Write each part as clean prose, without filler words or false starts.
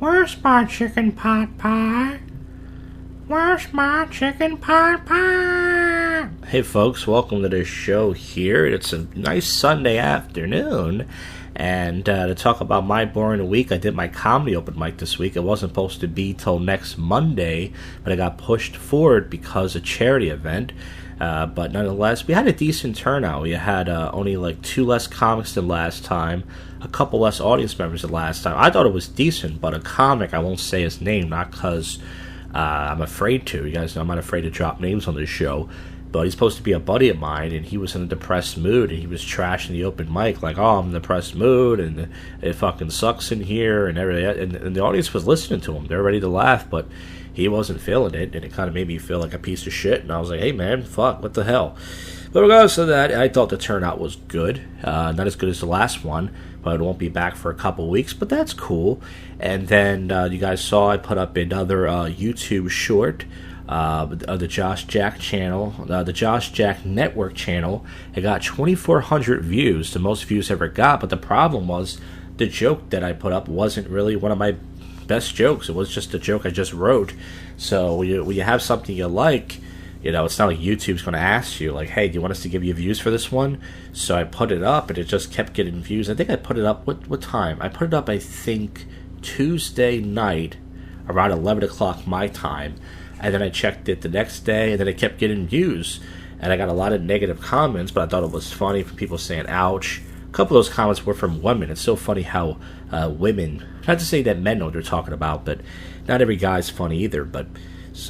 Where's my chicken pot pie? Where's my chicken pot pie? Hey folks, welcome to this show here. It's a nice Sunday afternoon. And to talk about my boring week, I did my comedy open mic this week. It wasn't supposed to be till next Monday, but it got pushed forward because of a charity event. But nonetheless, we had a decent turnout. We had only like 2 less comics than last time, a couple less audience members than last time. I thought it was decent, but a comic, I won't say his name, not because I'm afraid to. You guys know I'm not afraid to drop names on this show. But he's supposed to be a buddy of mine, and he was in a depressed mood, and he was trashing the open mic, like, oh, I'm in a depressed mood, and it fucking sucks in here, and everything. And the audience was listening to him. They were ready to laugh, but he wasn't feeling it, and it kind of made me feel like a piece of shit. And I was like, hey, man, fuck, what the hell? But regardless of that, I thought the turnout was good. Not as good as the last one, but it won't be back for a couple weeks, but that's cool. And then you guys saw I put up another YouTube short, the Josh Jack channel, the Josh Jack Network channel. It got 2,400 views, the most views ever got, but the problem was the joke that I put up wasn't really one of my best jokes. It was just a joke I just wrote. So when you have something you like, you know, it's not like YouTube's going to ask you, like, hey, do you want us to give you views for this one? So I put it up, and it just kept getting views. I think I put it up, what time? I put it up, I think, Tuesday night, around 11 o'clock my time. And then I checked it the next day, and then it kept getting views. And I got a lot of negative comments, but I thought it was funny from people saying, ouch. A couple of those comments were from women. It's so funny how women, not to say that men know what they're talking about, but not every guy's funny either. But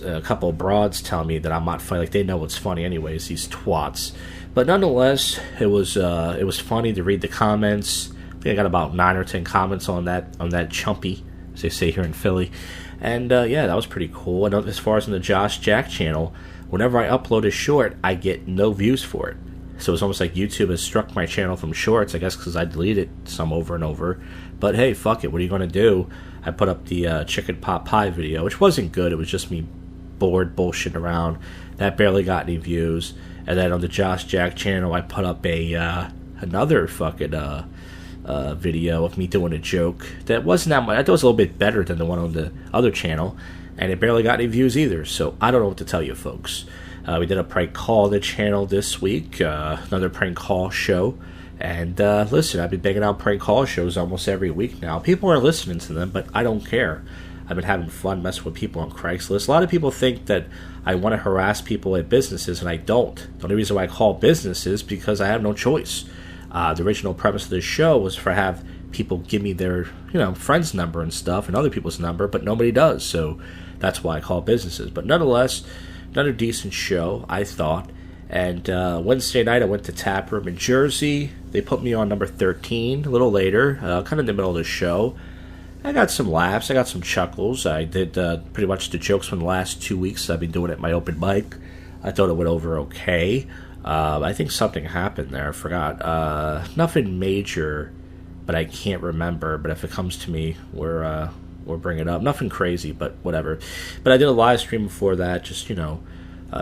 a couple of broads tell me that I'm not funny. Like, they know what's funny anyways, these twats. But nonetheless, it was funny to read the comments. I think I got about 9 or 10 comments on that chumpy, as they say here in Philly. And yeah, that was pretty cool. And as far as in the Josh Jack channel, whenever I upload a short, I get no views for it. So it's almost like YouTube has struck my channel from shorts, I guess because I deleted some over and over. But hey, fuck it, what are you going to do? I put up the chicken pot pie video, which wasn't good. It was just me bored bullshitting around. That barely got any views. And then on the Josh Jack channel, I put up another fucking video of me doing a joke that wasn't that much. I thought it was a little bit better than the one on the other channel, and it barely got any views either. So I don't know what to tell you, folks. We did a prank call on the channel this week, another prank call show. And listen, I've been banging out prank call shows almost every week now. People are listening to them, but I don't care. I've been having fun messing with people on Craigslist. A lot of people think that I want to harass people at businesses, and I don't. The only reason why I call businesses is because I have no choice. The original premise of this show was for have people give me their, friend's number and stuff, and other people's number, but nobody does. So that's why I call businesses. But nonetheless, another decent show, I thought. And Wednesday night, I went to Taproom in Jersey. They put me on number 13 a little later, kind of in the middle of the show. I got some laughs. I got some chuckles. I did pretty much the jokes from the last 2 weeks I've been doing at my open mic. I thought it went over okay. I think something happened there. I forgot. Nothing major, but I can't remember. But if it comes to me, we'll bring it up. Nothing crazy, but whatever. But I did a live stream before that, just,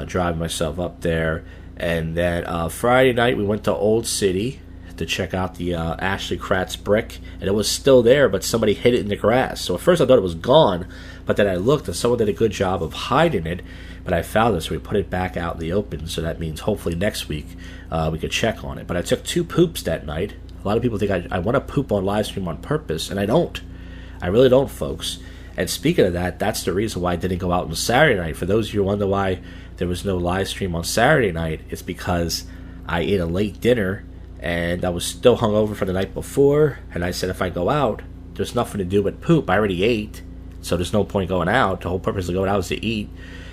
driving myself up there. And then Friday night, we went to Old City to check out the Ashley Kratz brick. And it was still there, but somebody hid it in the grass. So at first I thought it was gone, but then I looked and someone did a good job of hiding it. But I found it, so we put it back out in the open. So that means hopefully next week we could check on it. But I took 2 poops that night. A lot of people think I want to poop on live stream on purpose, and I don't. I really don't, folks. And speaking of that, that's the reason why I didn't go out on Saturday night. For those of you who wonder why there was no live stream on Saturday night, it's because I ate a late dinner, and I was still hungover from the night before. And I said, if I go out, there's nothing to do but poop. I already ate, so there's no point going out. The whole purpose of going out is to eat.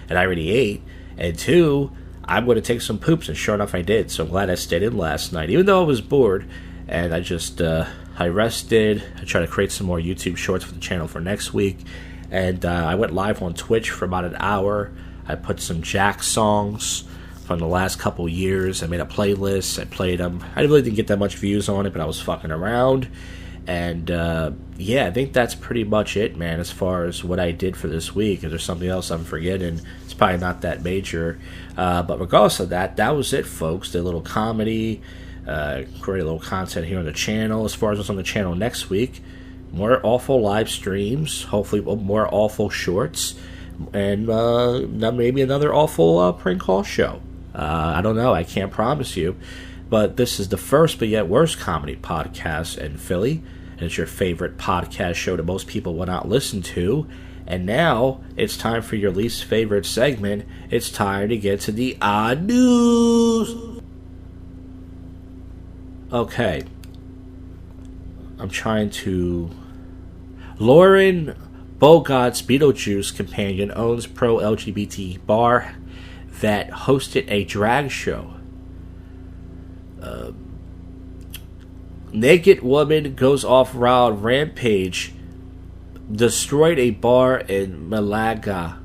And I already ate. And 2, I'm going to take some poops. And sure enough, I did. So I'm glad I stayed in last night, even though I was bored. And I just, I rested. I tried to create some more YouTube shorts for the channel for next week. And I went live on Twitch for about an hour. I put some Jack songs from the last couple years. I made a playlist. I played them. I really didn't get that much views on it, but I was fucking around. And, yeah, I think that's pretty much it, man, as far as what I did for this week. If there's something else I'm forgetting, it's probably not that major. But regardless of that, that was it, folks. Did a little comedy, create a little content here on the channel. As far as what's on the channel next week, more awful live streams, hopefully more awful shorts, and maybe another awful prank call show. I don't know. I can't promise you. But this is the first but yet worst comedy podcast in Philly. And it's your favorite podcast show that most people will not listen to. And now it's time for your least favorite segment. It's time to get to the odd news. Okay. I'm trying to... Lauren Bogart's Beetlejuice companion owns pro-LGBT bar that hosted a drag show. Naked woman goes off wild rampage, destroyed a bar in Malagna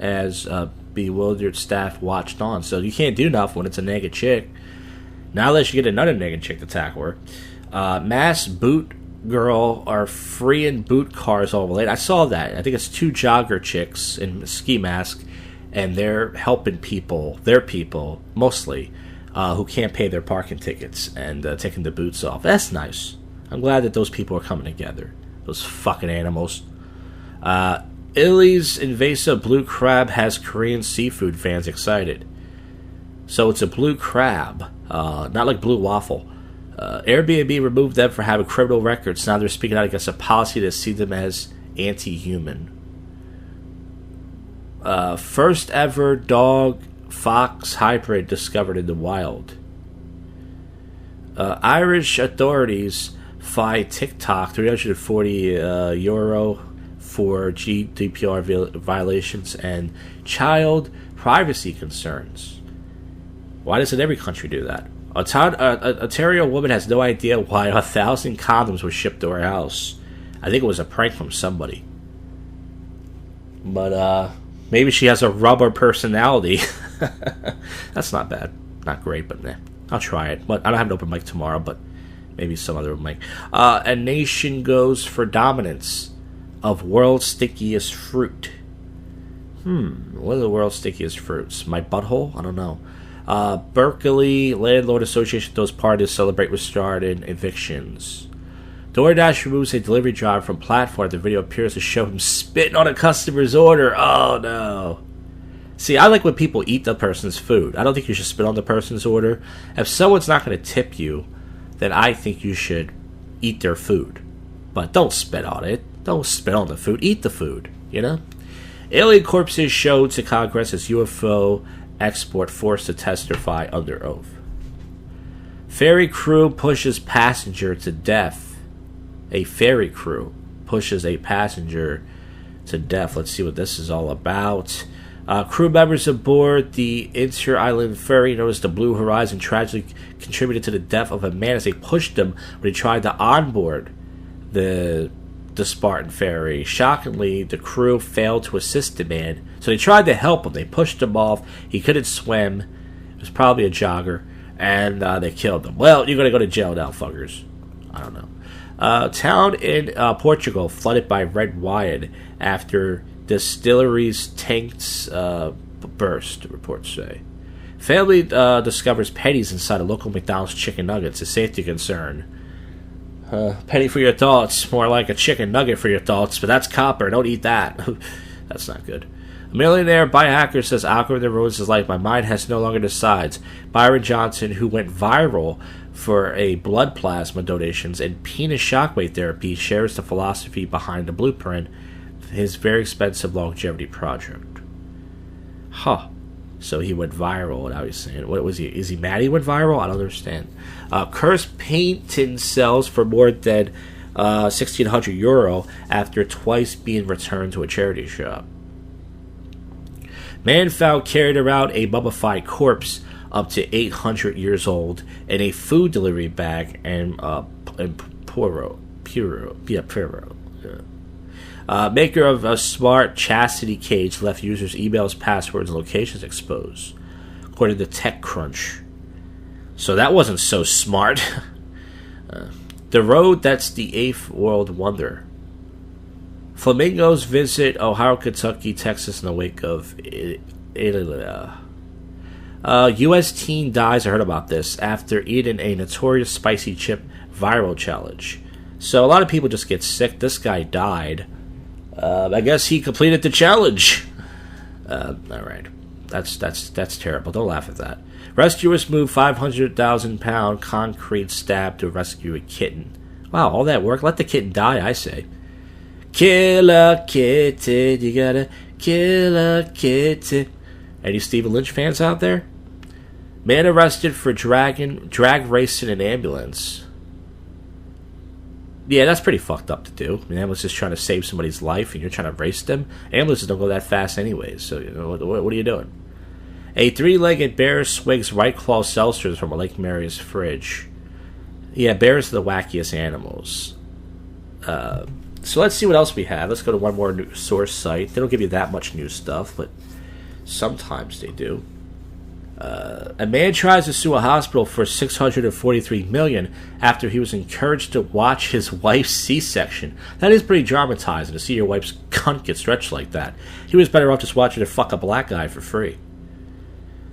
as bewildered staff watched on. So you can't do enough when it's a naked chick. Now unless you get another naked chick to tackle her. Mass boot girl are freeing boot cars all late. I saw that. I think it's 2 jogger chicks in ski mask, and they're helping people, their people, mostly, who can't pay their parking tickets and taking the boots off. That's nice. I'm glad that those people are coming together. Those fucking animals. Italy's invasive blue crab has Korean seafood fans excited. So it's a blue crab, not like blue waffle. Airbnb removed them for having criminal records. Now they're speaking out against a policy that sees them as anti-human. First ever dog-fox hybrid discovered in the wild. Irish authorities fined TikTok €340 for GDPR violations and child privacy concerns. Why doesn't every country do that? Ontario woman has no idea why 1,000 condoms were shipped to her house. I think it was a prank from somebody. But maybe she has a rubber personality. That's not bad. Not great, but I'll try it. But I don't have an open mic tomorrow, but maybe some other mic. A nation goes for dominance of world's stickiest fruit. What are the world's stickiest fruits? My butthole? I don't know. Berkeley Landlord Association throws party to celebrate restart in evictions. DoorDash removes a delivery driver from platform. The video appears to show him spitting on a customer's order. Oh no. See, I like when people eat the person's food. I don't think you should spit on the person's order. If someone's not going to tip you, then I think you should eat their food. But don't spit on it. Don't spit on the food. Eat the food, you know? Alien corpses showed to Congress as UFO export forced to testify under oath. Ferry crew pushes passenger to death. A ferry crew pushes a passenger to death. Let's see what this is all about. Crew members aboard the inter-island ferry known as the Blue Horizon tragically contributed to the death of a man as they pushed him when he tried to onboard the Spartan ferry. Shockingly, the crew failed to assist the man, so they tried to help him. They pushed him off. He couldn't swim. It was probably a jogger, and they killed him. Well, you're going to go to jail now, fuckers. I don't know. Town in Portugal flooded by red wine after distillery's tanks burst, reports say. Family discovers pennies inside a local McDonald's chicken nuggets. A safety concern. Penny for your thoughts, more like a chicken nugget for your thoughts, but that's copper. Don't eat that. That's not good. A millionaire biohacker says algorithm ruins his life. My mind has no longer decides. Byron Johnson, who went viral for a blood plasma donations and penis shockwave therapy, shares the philosophy behind the blueprint, his very expensive longevity project. So he went viral, and I was saying, what was he? Is he mad he went viral? I don't understand. Cursed painting sells for more than €1,600 after twice being returned to a charity shop. Man found carried around a mummified corpse up to 800 years old in a food delivery bag in Puro. Maker of a smart chastity cage left users' emails, passwords, and locations exposed, according to TechCrunch. So that wasn't so smart. The road that's the 8th world wonder. Flamingos visit Ohio, Kentucky, Texas in the wake of U.S. teen dies, I heard about this, after eating a notorious spicy chip viral challenge. So a lot of people just get sick. This guy died. I guess he completed the challenge. All right. That's terrible. Don't laugh at that. Rescuers move 500,000-pound concrete slab to rescue a kitten. Wow, all that work? Let the kitten die, I say. Kill a kitten. You gotta kill a kitten. Any Stephen Lynch fans out there? Man arrested for drag racing an ambulance. Yeah, that's pretty fucked up to do. An ambulance is trying to save somebody's life, and you're trying to race them. Ambulances don't go that fast anyways, so what are you doing? A three-legged bear swigs White Claw seltzers from a Lake Maria's fridge. Yeah, bears are the wackiest animals. So let's see what else we have. Let's go to one more news source site. They don't give you that much new stuff, but sometimes they do. A man tries to sue a hospital for $643 million after he was encouraged to watch his wife's C-section. That is pretty dramatizing to see your wife's cunt get stretched like that. He was better off just watching her fuck a black guy for free.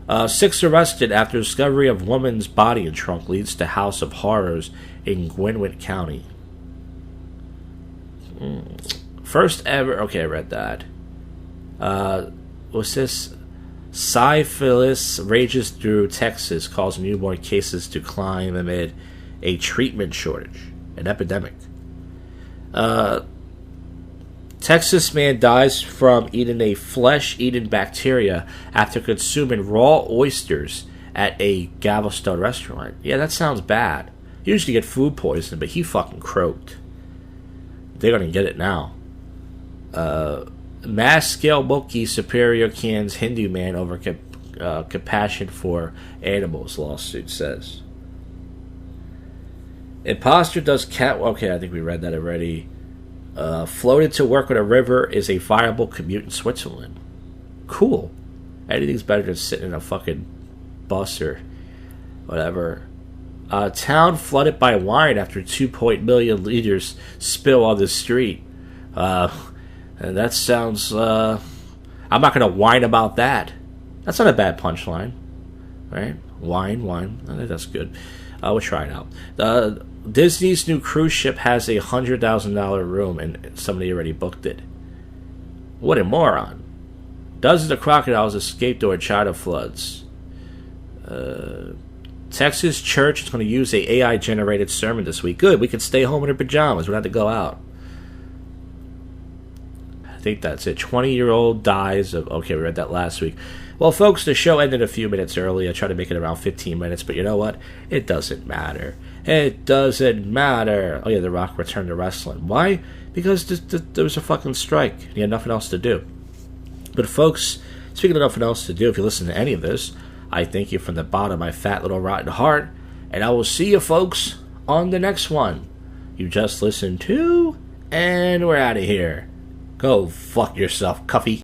6 arrested after discovery of woman's body in trunk leads to House of Horrors in Gwinnett County. First ever... Okay, I read that. What's this? Syphilis rages through Texas, causing newborn cases to climb amid a treatment shortage. An epidemic. Texas man dies from eating a flesh-eating bacteria after consuming raw oysters at a Galveston restaurant. Yeah, that sounds bad. You usually get food poisoning, but he fucking croaked. They're gonna get it now. Mass scale Moki Superior cans Hindu man over compassion for animals, lawsuit says. Imposter does cat... Okay, I think we read that already. Floated to work on a river is a viable commute in Switzerland. Cool. Anything's better than sitting in a fucking bus or whatever. Town flooded by wine after 2.1 million liters spill on the street. And that sounds... I'm not going to whine about that. That's not a bad punchline. Right? Wine. I think that's good. We'll try it out. Disney's new cruise ship has a $100,000 room, and somebody already booked it. What a moron. Dozens of crocodiles escaped during China floods. Texas church is going to use a AI-generated sermon this week. Good, we can stay home in our pajamas. We don't have to go out. I think that's it. 20-year-old dies of... Okay, we read that last week. Well, folks, the show ended a few minutes early. I tried to make it around 15 minutes, but you know what? It doesn't matter. It doesn't matter. Oh, yeah, The Rock returned to wrestling. Why? Because there was a fucking strike. He had nothing else to do. But, folks, speaking of nothing else to do, if you listen to any of this, I thank you from the bottom of my fat little rotten heart, and I will see you, folks, on the next one. You just listened to, and we're out of here. Go fuck yourself, Cuffy.